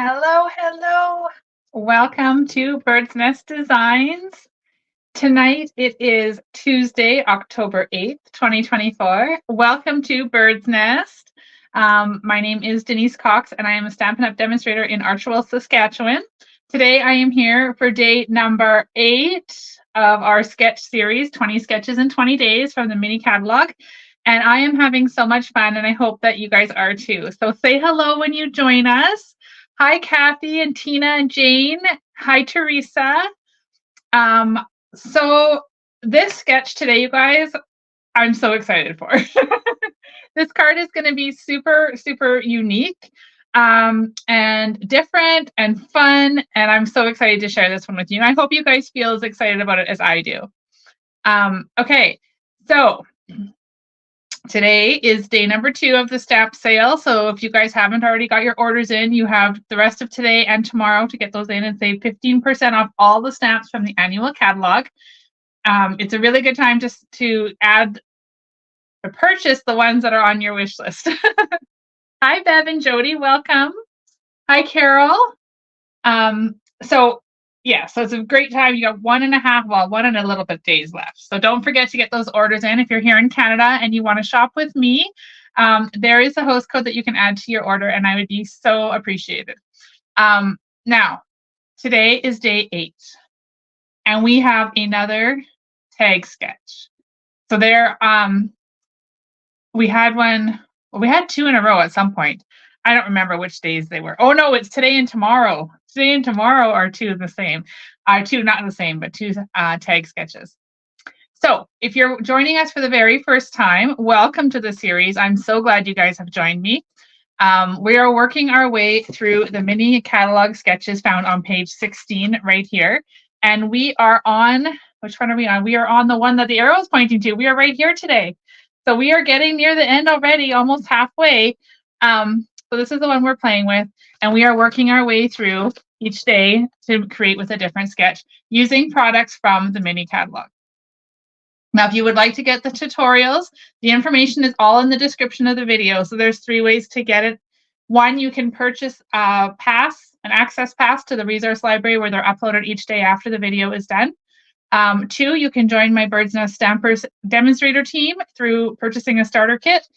Hello, hello. Welcome to Bird's Nest Designs. Tonight it is Tuesday, October 8th, 2024. Welcome to Bird's Nest. My name is Denise Cox and I am a Stampin' Up! Demonstrator in Archewell, Saskatchewan. Today I am here for day number 8 of our sketch series, 20 sketches in 20 days from the mini catalog. And I am having so much fun and I hope that you guys are too. So say hello when you join us. Hi, Kathy and Tina and Jane. Hi, Teresa. So this sketch today, you guys, I'm so excited for. This card is going to be super, super unique and different and fun. And I'm so excited to share this one with you. I hope you guys feel as excited about it as I do. Okay, so today is day number 2 of the stamp sale. So if you guys haven't already got your orders in, you have the rest of today and tomorrow to get those in and save 15% off all the stamps from the annual catalog. It's a really good time to add or purchase the ones that are on your wish list. Hi, Bev and Jody. Welcome. Hi, Carol. So it's a great time. You got 1 and a little bit days left. So don't forget to get those orders in. If you're here in Canada and you want to shop with me, there is a host code that you can add to your order, and I would be so appreciated. Now, today is day 8, and we have another tag sketch. So we had 2 in a row at some point. I don't remember which days they were. Oh no, it's today and tomorrow. Today and tomorrow are 2 the same. 2 not the same, but 2 tag sketches. So if you're joining us for the very first time, welcome to the series. I'm so glad you guys have joined me. We are working our way through the mini catalog sketches found on page 16 right here. And we are on, which one are we on? We are on the one that the arrow is pointing to. We are right here today. So we are getting near the end already, almost halfway. So this is the one we're playing with, and we are working our way through each day to create with a different sketch using products from the mini catalog. Now, if you would like to get the tutorials, the information is all in the description of the video. So there's 3 ways to get it. 1, you can purchase an access pass to the resource library where they're uploaded each day after the video is done. 2, you can join my Bird's Nest Stampers demonstrator team through purchasing a starter kit.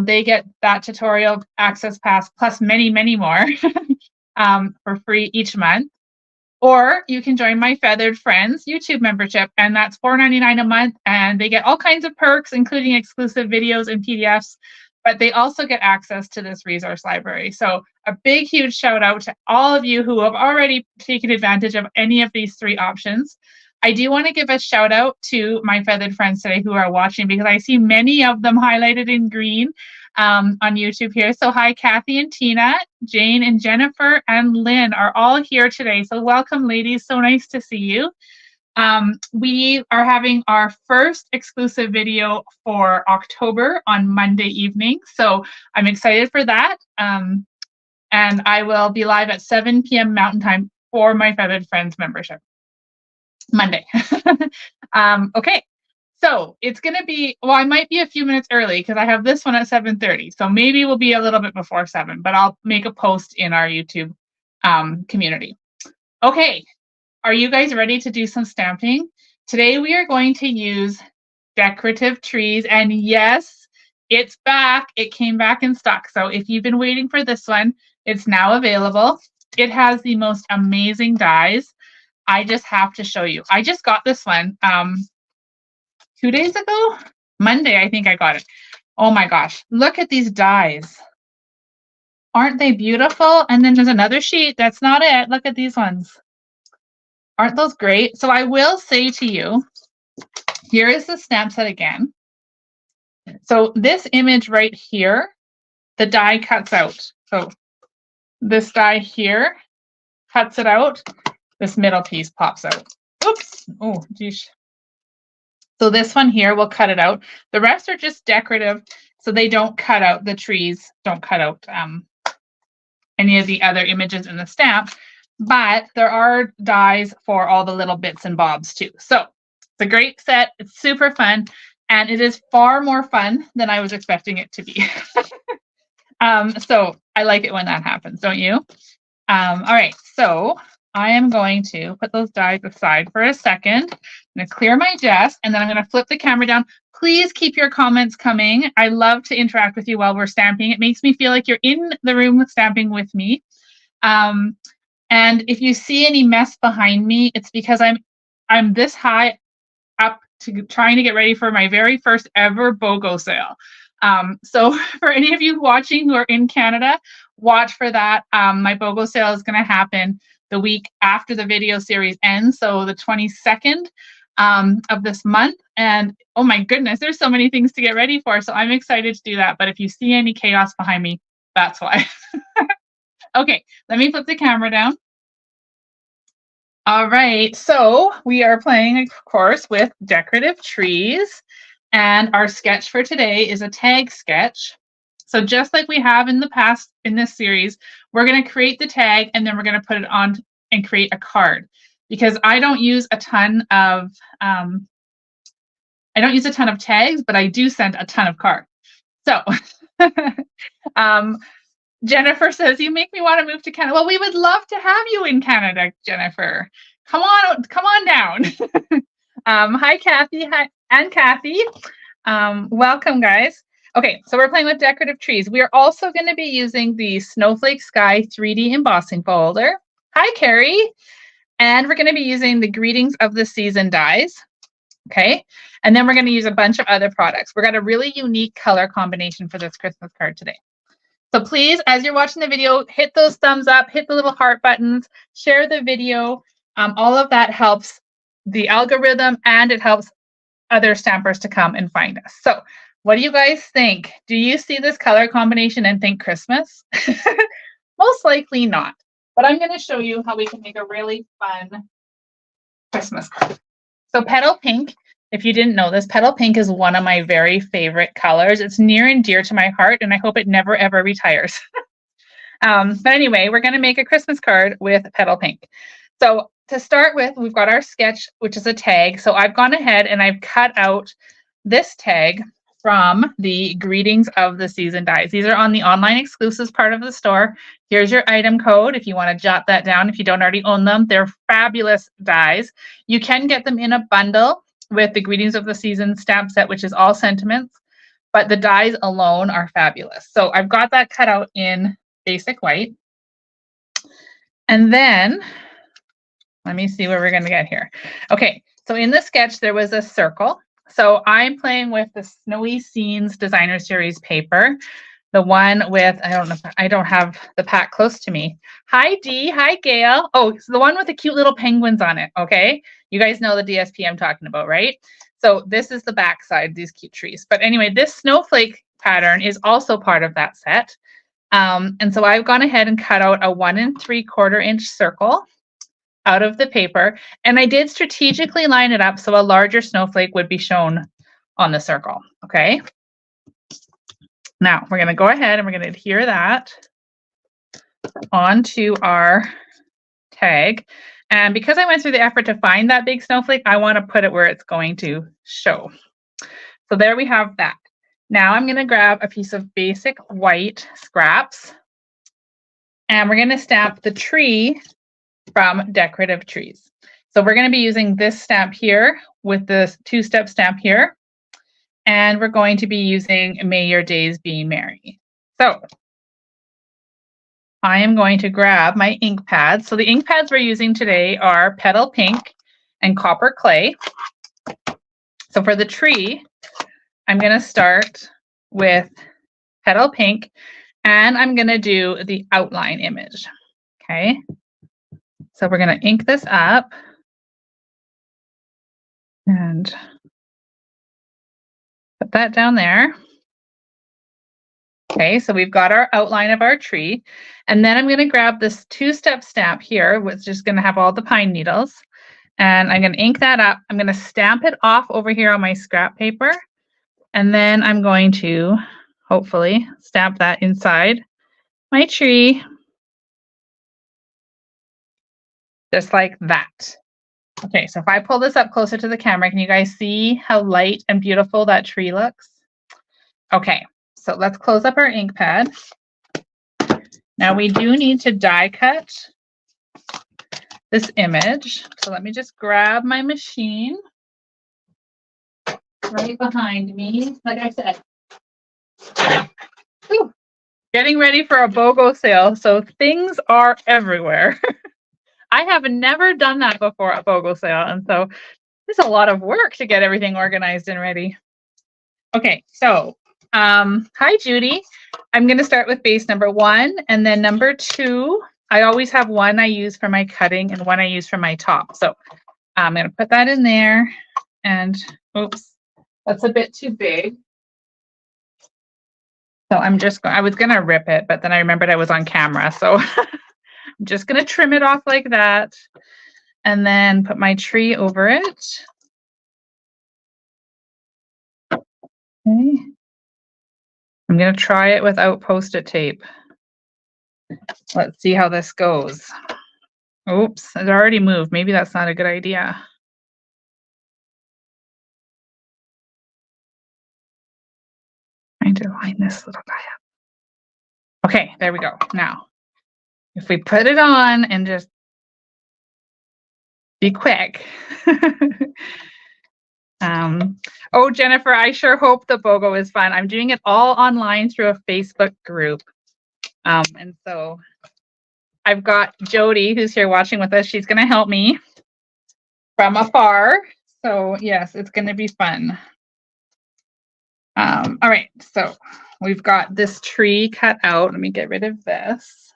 They get that tutorial access pass plus many, many more for free each month. Or you can join my Feathered Friends YouTube membership, and that's $4.99 a month, and they get all kinds of perks, including exclusive videos and PDFs, but they also get access to this resource library. So a big, huge shout out to all of you who have already taken advantage of any of these 3 options. I do want to give a shout out to my Feathered Friends today who are watching, because I see many of them highlighted in green on YouTube here. So hi, Kathy and Tina, Jane and Jennifer and Lynn are all here today. So welcome, ladies. So nice to see you. We are having our first exclusive video for October on Monday evening. So I'm excited for that. And I will be live at 7 p.m. Mountain Time for my Feathered Friends membership. Monday. Okay, so it's going to be, well, I might be a few minutes early because I have this one at 7:30. So maybe we'll be a little bit before 7, but I'll make a post in our YouTube community. Okay, are you guys ready to do some stamping? Today we are going to use Decorative Trees, and yes, it's back. It came back in stock. So if you've been waiting for this one, it's now available. It has the most amazing dies. I just have to show you. I just got this one 2 days ago. Monday, I think I got it. Oh my gosh, look at these dies. Aren't they beautiful? And then there's another sheet. That's not it. Look at these ones. Aren't those great? So I will say to you, here is the stamp set again. So this image right here, the die cuts out. So this die here cuts it out. This middle piece pops out. Oops. Oh, geez. So this one here will cut it out. The rest are just decorative, so they don't cut out the trees, don't cut out any of the other images in the stamp, but there are dies for all the little bits and bobs too. So it's a great set. It's super fun, and it is far more fun than I was expecting it to be. So I like it when that happens, don't you? All right, so I am going to put those dies aside for a second. I'm going to clear my desk, and then I'm going to flip the camera down. Please keep your comments coming. I love to interact with you while we're stamping. It makes me feel like you're in the room stamping with me. And if you see any mess behind me, it's because I'm this high up to trying to get ready for my very first ever BOGO sale. So for any of you watching who are in Canada, watch for that. My BOGO sale is going to happen the week after the video series ends, so the 22nd of this month. And oh my goodness, there's so many things to get ready for. So I'm excited to do that. But if you see any chaos behind me, that's why. Okay, let me flip the camera down. All right, so we are playing, of course, with Decorative Trees. And our sketch for today is a tag sketch. So just like we have in the past in this series, we're going to create the tag and then we're going to put it on and create a card. Because I don't use a ton of tags, but I do send a ton of cards. So Jennifer says, you make me want to move to Canada. Well, we would love to have you in Canada, Jennifer. Come on down. Hi, Kathy. Hi, and Kathy. Welcome, guys. Okay, so we're playing with Decorative Trees. We are also going to be using the Snowflake Sky 3D embossing folder. Hi, Carrie. And we're going to be using the Greetings of the Season dies. Okay, and then we're going to use a bunch of other products. We've got a really unique color combination for this Christmas card today. So please, as you're watching the video, hit those thumbs up, hit the little heart buttons, share the video. All of that helps the algorithm and it helps other stampers to come and find us. So what do you guys think? Do you see this color combination and think Christmas? Most likely not. But I'm going to show you how we can make a really fun Christmas card. So petal pink. If you didn't know this, petal pink is one of my very favorite colors. It's near and dear to my heart, and I hope it never, ever retires. But anyway, we're going to make a Christmas card with petal pink. So to start with, we've got our sketch, which is a tag. So I've gone ahead and I've cut out this tag from the Greetings of the Season dies. These are on the online exclusives part of the store. Here's your item code if you want to jot that down if you don't already own them. They're fabulous dies. You can get them in a bundle with the Greetings of the Season stamp set, which is all sentiments, but the dies alone are fabulous. So I've got that cut out in basic white. And then, let me see where we're going to get here. Okay, so in the sketch, there was a circle. So I'm playing with the Snowy Scenes Designer Series paper, the one with, I don't have the pack close to me. Hi, Dee. Hi, Gail. Oh, it's the one with the cute little penguins on it, okay? You guys know the DSP I'm talking about, right? So this is the back side, these cute trees. But anyway, this snowflake pattern is also part of that set. And so I've gone ahead and cut out a 1 3/4 inch circle out of the paper. And I did strategically line it up so a larger snowflake would be shown on the circle, okay? Now we're going to go ahead and we're going to adhere that onto our tag. And because I went through the effort to find that big snowflake, I want to put it where it's going to show. So there we have that. Now I'm going to grab a piece of basic white scraps and we're going to stamp the tree from Decorative Trees. So we're going to be using this stamp here with this 2-step stamp here. And we're going to be using May Your Days Be Merry. So I am going to grab my ink pads. So the ink pads we're using today are Petal Pink and Copper Clay. So for the tree, I'm going to start with Petal Pink and I'm going to do the outline image. Okay. So we're going to ink this up and put that down there. Okay, so we've got our outline of our tree. And then I'm going to grab this 2-step stamp here, which is going to have all the pine needles. And I'm going to ink that up. I'm going to stamp it off over here on my scrap paper. And then I'm going to hopefully stamp that inside my tree. Just like that. Okay, so if I pull this up closer to the camera, can you guys see how light and beautiful that tree looks? Okay, so let's close up our ink pad. Now we do need to die cut this image. So let me just grab my machine right behind me. Like I said, whew, getting ready for a BOGO sale. So things are everywhere. I have never done that before, a BOGO sale. And so there's a lot of work to get everything organized and ready. Okay, so hi, Judy. I'm going to start with base number 1, and then number 2, I always have one I use for my cutting and one I use for my top. So I'm going to put that in there, and oops, that's a bit too big. So I'm just I was going to rip it, but then I remembered I was on camera. So I'm just going to trim it off like that, and then put my tree over it. Okay. I'm going to try it without Post-it tape. Let's see how this goes. Oops, it already moved. Maybe that's not a good idea. Trying to line this little guy up. Okay, there we go. Now, if we put it on and just be quick. Oh, Jennifer, I sure hope the BOGO is fun. I'm doing it all online through a Facebook group. And so I've got Jody, who's here watching with us. She's going to help me from afar. So yes, it's going to be fun. All right, so we've got this tree cut out. Let me get rid of this.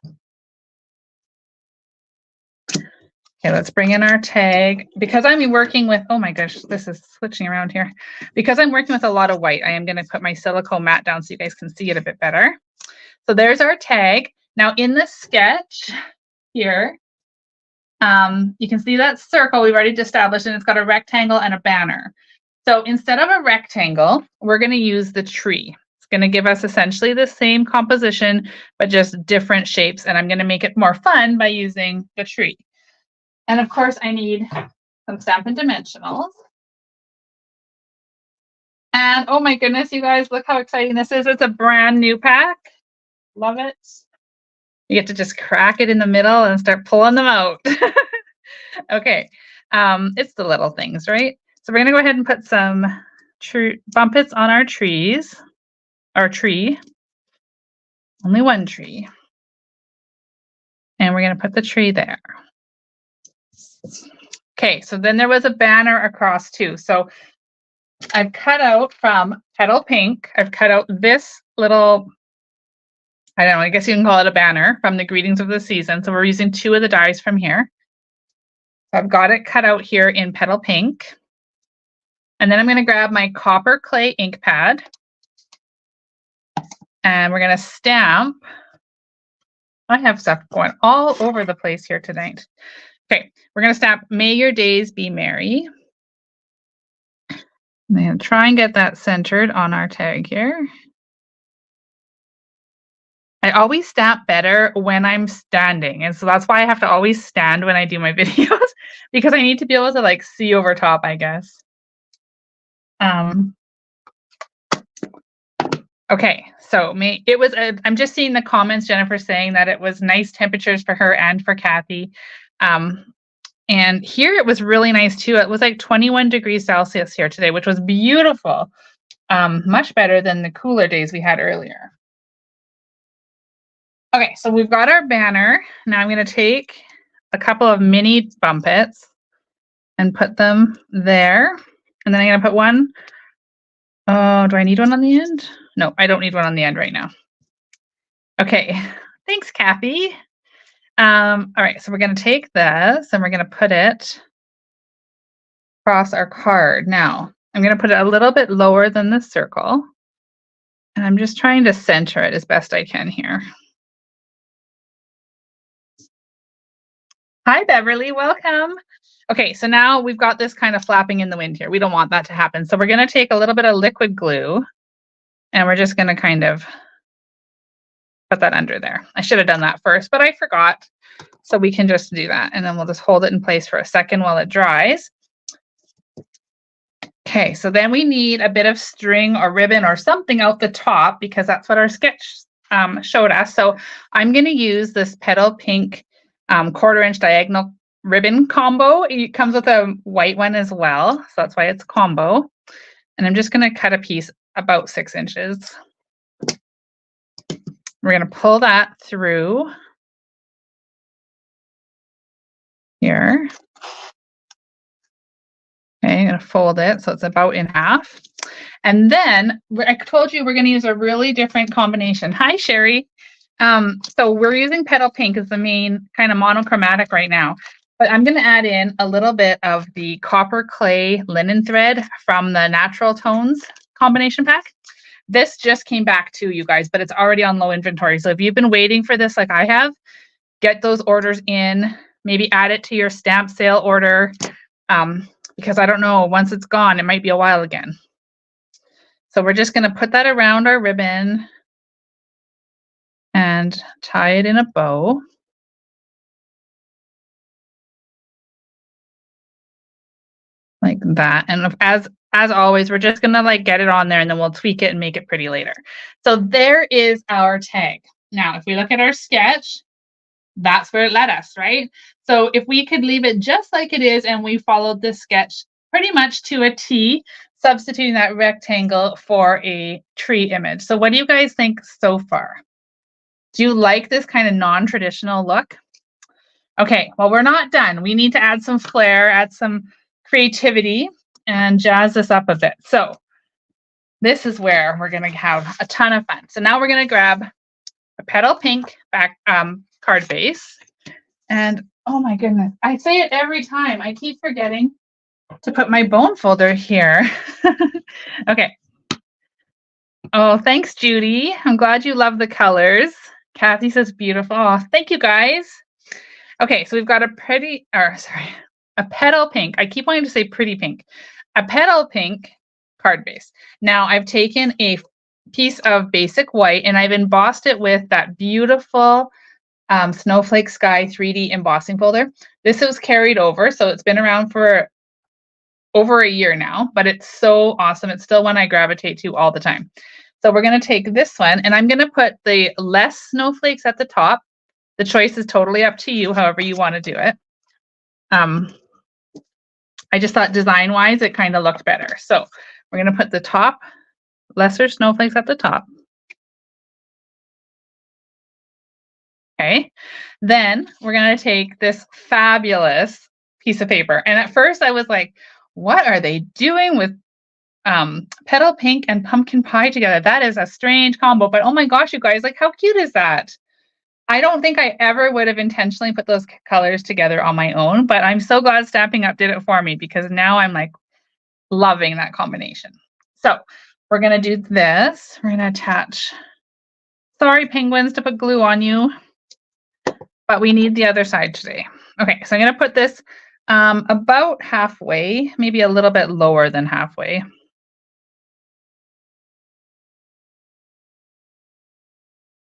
Okay, let's bring in our tag. Because I'm working with, oh my gosh, this is switching around here. Because I'm working with a lot of white, I am going to put my silicone mat down so you guys can see it a bit better. So there's our tag. Now in the sketch here, you can see that circle we've already established, and it's got a rectangle and a banner. So instead of a rectangle, we're going to use the tree. It's going to give us essentially the same composition, but just different shapes. And I'm going to make it more fun by using the tree. And of course, I need some Stampin' Dimensionals. And oh my goodness, you guys, look how exciting this is. It's a brand new pack. Love it. You get to just crack it in the middle and start pulling them out. Okay, it's the little things, right? So we're going to go ahead and put some bumpets on our trees, our tree, only one tree. And we're going to put the tree there. Okay, so then there was a banner across too. So I've cut out from Petal Pink, I've cut out this little, I don't know, I guess you can call it a banner from the Greetings of the Season. So we're using 2 of the dies from here. So I've got it cut out here in Petal Pink. And then I'm going to grab my copper clay ink pad. And we're going to stamp. I have stuff going all over the place here tonight. Okay, we're going to stamp May Your Days Be Merry. I'm going to try and get that centered on our tag here. I always stamp better when I'm standing. And so that's why I have to always stand when I do my videos, because I need to be able to like see over top, I guess. Okay, so I'm just seeing the comments, Jennifer, saying that it was nice temperatures for her and for Kathy. And here it was really nice too. It was like 21 degrees Celsius here today, which was beautiful. Much better than the cooler days we had earlier. Okay, so we've got our banner. Now I'm going to take a couple of mini bumpets and put them there. And then I'm going to put one. Oh, do I need one on the end? No, I don't need one on the end right now. Okay, thanks, Kathy. All right, so we're going to take this and we're going to put it across our card. Now, I'm going to put it a little bit lower than the circle. And I'm just trying to center it as best I can here. Hi, Beverly, welcome. Okay, so now we've got this kind of flapping in the wind here. We don't want that to happen. So we're going to take a little bit of liquid glue and we're just going to kind of put that under there. I should have done that first, but I forgot. So we can just do that. And then we'll just hold it in place for a second while it dries. Okay, so then we need a bit of string or ribbon or something out the top because that's what our sketch showed us. So I'm going to use this petal pink 1/4 inch diagonal ribbon combo. It comes with a white one as well, so that's why it's combo. And I'm just going to cut a piece about 6 inches. We're going to pull that through here. Okay, I'm going to fold it so it's about in half. And then I told you we're going to use a really different combination. Hi, Sherry. So we're using petal pink as the main kind of monochromatic right now. But I'm going to add in a little bit of the copper clay linen thread from the Natural Tones combination pack. This just came back to you guys, but it's already on low inventory. So if you've been waiting for this like I have, get those orders in. Maybe add it to your stamp sale order. Because I don't know, once it's gone, it might be a while again. So we're just going to put that around our ribbon and tie it in a bow. Like that. And as always, we're just going to like get it on there and then we'll tweak it and make it pretty later. So there is our tag. Now, if we look at our sketch, that's where it led us, right? So if we could leave it just like it is and we followed this sketch pretty much to a T, substituting that rectangle for a tree image. So what do you guys think so far? Do you like this kind of non-traditional look? Okay, well, we're not done. We need to add some flair, add some creativity, and jazz this up a bit. So this is where we're going to have a ton of fun. So now we're going to grab a petal pink back card base. And oh my goodness, I say it every time. I keep forgetting to put my bone folder here. Okay. Oh, thanks, Judy. I'm glad you love the colors. Kathy says beautiful. Oh, thank you, guys. Okay, so we've got a petal pink. I keep wanting to say pretty pink. A petal pink card base. Now I've taken a piece of basic white and I've embossed it with that beautiful Snowflake Sky 3D embossing folder. This was carried over, so it's been around for over a year now, but it's so awesome. It's still one I gravitate to all the time. So we're going to take this one and I'm going to put the less snowflakes at the top. The choice is totally up to you, however you want to do it. I just thought design-wise, it kind of looked better. So we're going to put the top, lesser snowflakes at the top. Okay, then we're going to take this fabulous piece of paper. And at first I was like, what are they doing with petal pink and pumpkin pie together? That is a strange combo, but oh my gosh, you guys, like how cute is that? I don't think I ever would have intentionally put those colors together on my own, but I'm so glad Stampin' Up did it for me because now I'm like loving that combination. So we're going to do this. We're going to attach, sorry penguins to put glue on you, but we need the other side today. Okay, so I'm going to put this about halfway, maybe a little bit lower than halfway.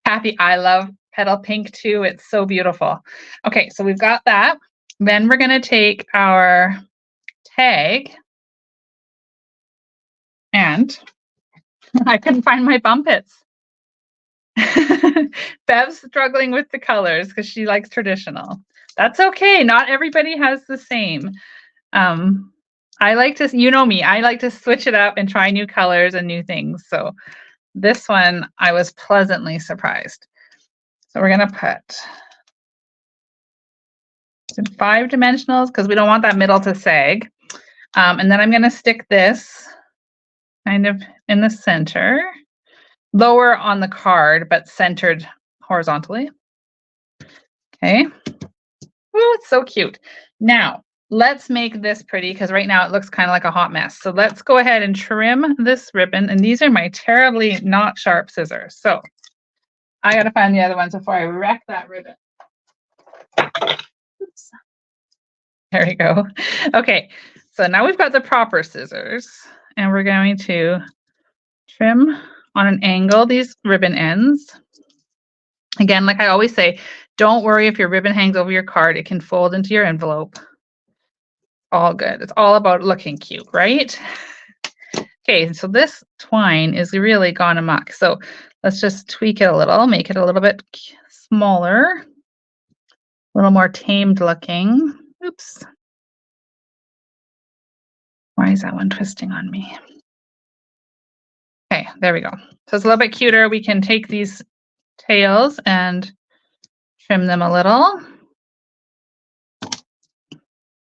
Kathy, I love petal pink too. It's so beautiful. Okay, so we've got that. Then we're going to take our tag and I couldn't find my bumpets. Bev's struggling with the colors because she likes traditional. That's okay. Not everybody has the same. I like to, you know me, I like to switch it up and try new colors and new things. So this one, I was pleasantly surprised. So we're going to put 5 dimensionals because we don't want that middle to sag. And then I'm going to stick this kind of in the center, lower on the card, but centered horizontally. Okay. Oh, it's so cute. Now, let's make this pretty because right now it looks kind of like a hot mess. So let's go ahead and trim this ribbon. And these are my terribly not sharp scissors. So I got to find the other ones before I wreck that ribbon. Oops. There we go. Okay, so now we've got the proper scissors and we're going to trim on an angle these ribbon ends. Again, like I always say, don't worry if your ribbon hangs over your card. It can fold into your envelope. All good. It's all about looking cute, right? Okay, so this twine is really gone amok. So let's just tweak it a little, make it a little bit smaller, a little more tamed looking. Oops. Why is that one twisting on me? Okay, there we go. So it's a little bit cuter. We can take these tails and trim them a little.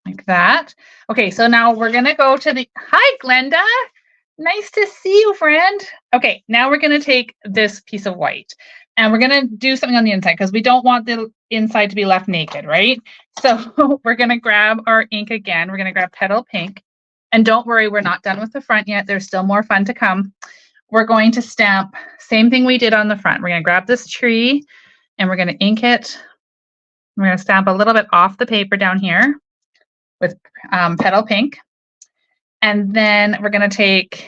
Like that. Okay, so now we're gonna go to the, hi Glenda. Nice to see you, friend. Okay, now we're gonna take this piece of white and we're gonna do something on the inside because we don't want the inside to be left naked, right? So we're gonna grab our ink again. We're gonna grab Petal Pink. And don't worry, we're not done with the front yet. There's still more fun to come. We're going to stamp, same thing we did on the front. We're gonna grab this tree and we're gonna ink it. We're gonna stamp a little bit off the paper down here with Petal Pink. And then we're going to take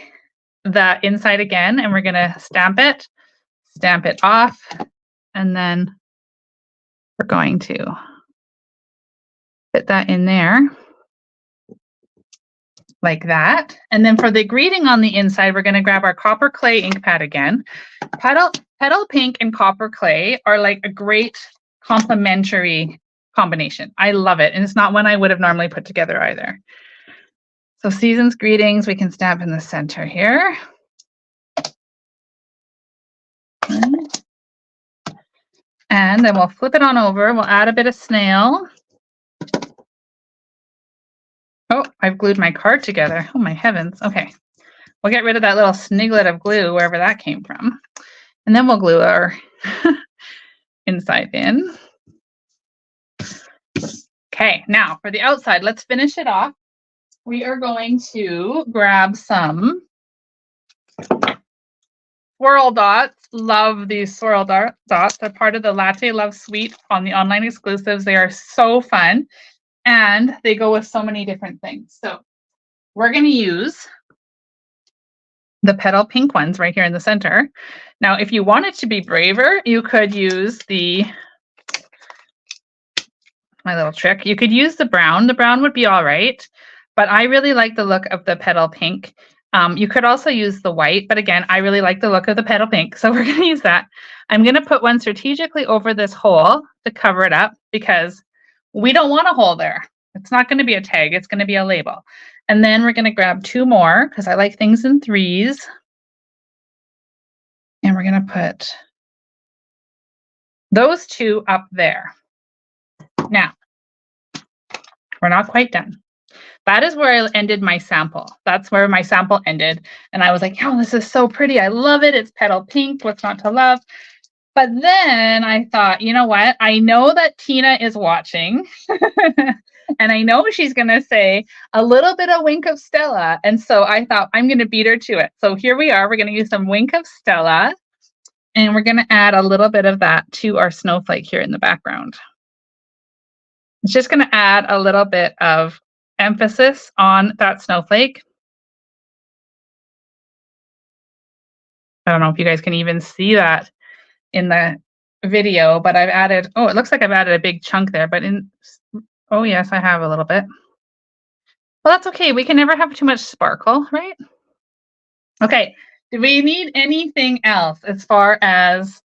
the inside again and we're going to stamp it off, and then we're going to put that in there like that. And then for the greeting on the inside, we're going to grab our copper clay ink pad again. Petal Pink and copper clay are like a great complementary combination. I love it. And it's not one I would have normally put together either. So Season's Greetings, we can stamp in the center here. And then we'll flip it on over. We'll add a bit of snail. Oh, I've glued my card together. Oh my heavens. Okay. We'll get rid of that little sniglet of glue, wherever that came from. And then we'll glue our inside in. Okay, now for the outside, let's finish it off. We are going to grab some swirl dots. Love these swirl dots. They're part of the Latte Love Suite on the online exclusives. They are so fun and they go with so many different things. So we're going to use the Petal Pink ones right here in the center. Now, if you wanted to be braver, you could use my little trick. You could use the brown. The brown would be all right, but I really like the look of the Petal Pink. You could also use the white, but again, I really like the look of the Petal Pink, so we're going to use that. I'm going to put one strategically over this hole to cover it up because we don't want a hole there. It's not going to be a tag. It's going to be a label. And then we're going to grab two more because I like things in threes. And we're going to put those two up there. Now, we're not quite done. That is where I ended my sample. That's where my sample ended. And I was like, oh, this is so pretty. I love it. It's Petal Pink. What's not to love? But then I thought, you know what? I know that Tina is watching. And I know she's going to say a little bit of Wink of Stella. And so I thought I'm going to beat her to it. So here we are. We're going to use some Wink of Stella. And we're going to add a little bit of that to our snowflake here in the background. It's just going to add a little bit of emphasis on that snowflake. I don't know if you guys can even see that in the video, but I've added, oh, it looks like I've added a big chunk there, but oh yes, I have a little bit. Well, that's okay. We can never have too much sparkle, right? Okay, do we need anything else as far as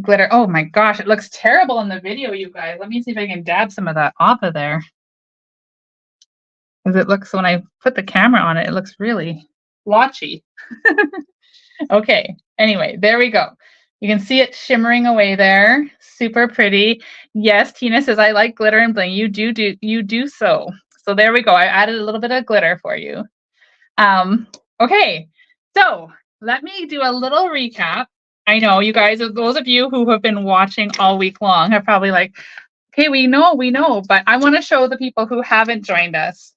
glitter? Oh my gosh, it looks terrible in the video, you guys. Let me see if I can dab some of that off of there. Because it looks, when I put the camera on it, it looks really blotchy. Okay, anyway, there we go. You can see it shimmering away there. Super pretty. Yes, Tina says, I like glitter and bling. You do so. So there we go. I added a little bit of glitter for you. Okay, so let me do a little recap. I know you guys, those of you who have been watching all week long are probably like, okay, we know, but I want to show the people who haven't joined us.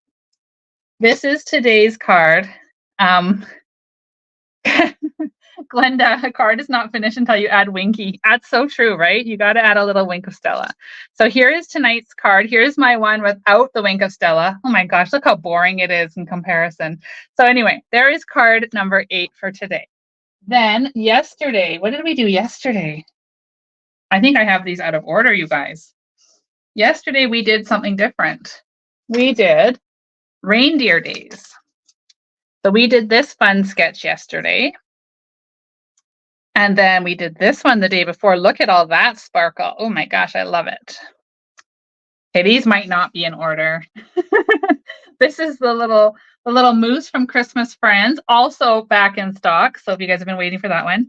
This is today's card. Glenda, a card is not finished until you add Winky. That's so true, right? You got to add a little Wink of Stella. So here is tonight's card. Here's my one without the Wink of Stella. Oh my gosh, look how boring it is in comparison. So anyway, there is card number 8 for today. Then yesterday, what did we do yesterday? I think I have these out of order, you guys. Yesterday, we did something different. We did Reindeer Days. So we did this fun sketch yesterday. And then we did this one the day before. Look at all that sparkle. Oh my gosh, I love it. Okay, these might not be in order. This is the little moose from Christmas Friends, also back in stock. So if you guys have been waiting for that one,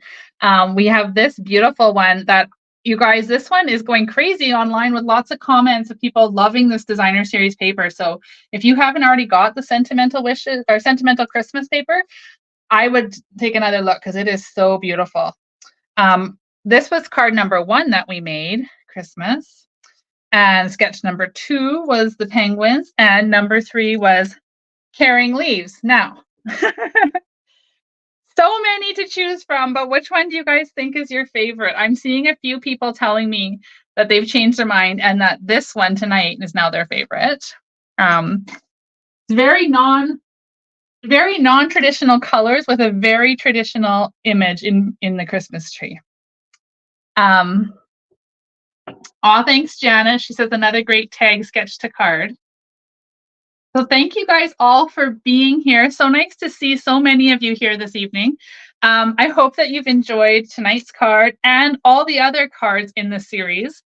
we have this beautiful one that you guys, this one is going crazy online with lots of comments of people loving this designer series paper. So if you haven't already got the Sentimental Wishes or Sentimental Christmas paper, I would take another look because it is so beautiful. This was card number 1 that we made, Christmas. And sketch number 2 was the penguins. And number 3 was carrying leaves. Now, so many to choose from, but which one do you guys think is your favorite? I'm seeing a few people telling me that they've changed their mind and that this one tonight is now their favorite. Very non-traditional colors with a very traditional image in the Christmas tree. Thanks, Janice. She says another great tag sketch to card. So thank you guys all for being here. So nice to see so many of you here this evening. I hope that you've enjoyed tonight's card and all the other cards in the series.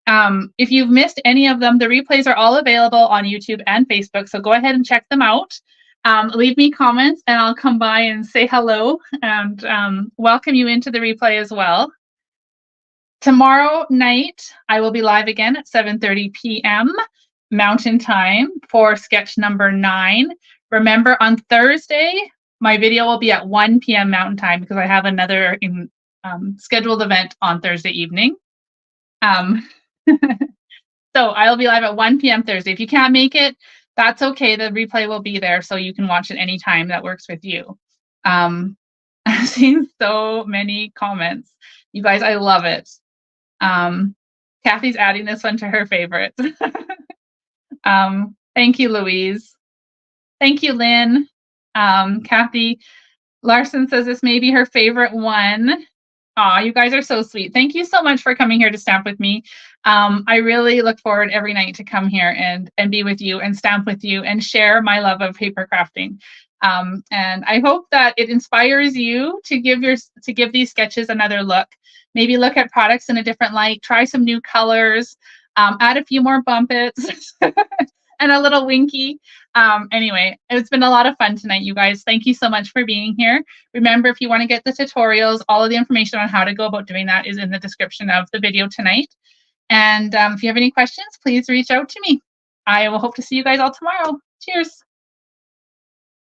If you've missed any of them, the replays are all available on YouTube and Facebook, so go ahead and check them out. Leave me comments and I'll come by and say hello and welcome you into the replay as well. Tomorrow night, I will be live again at 7:30 p.m. Mountain Time for sketch number 9. Remember, on Thursday, my video will be at 1 p.m. Mountain Time because I have another scheduled event on Thursday evening. So I'll be live at 1 p.m. Thursday. If you can't make it, that's okay. The replay will be there so you can watch it anytime that works with you. I've seen so many comments. You guys, I love it. Kathy's adding this one to her favorites. Thank you, Louise. Thank you, Lynn. Kathy Larson says this may be her favorite one. Aw, you guys are so sweet. Thank you so much for coming here to stamp with me. I really look forward every night to come here and be with you and stamp with you and share my love of paper crafting. And I hope that it inspires you to give these sketches another look. Maybe look at products in a different light, try some new colors, add a few more bumpets and a little winky. Anyway, it's been a lot of fun tonight, you guys. Thank you so much for being here. Remember, if you want to get the tutorials, all of the information on how to go about doing that is in the description of the video tonight. And if you have any questions, please reach out to me. I will hope to see you guys all tomorrow. Cheers.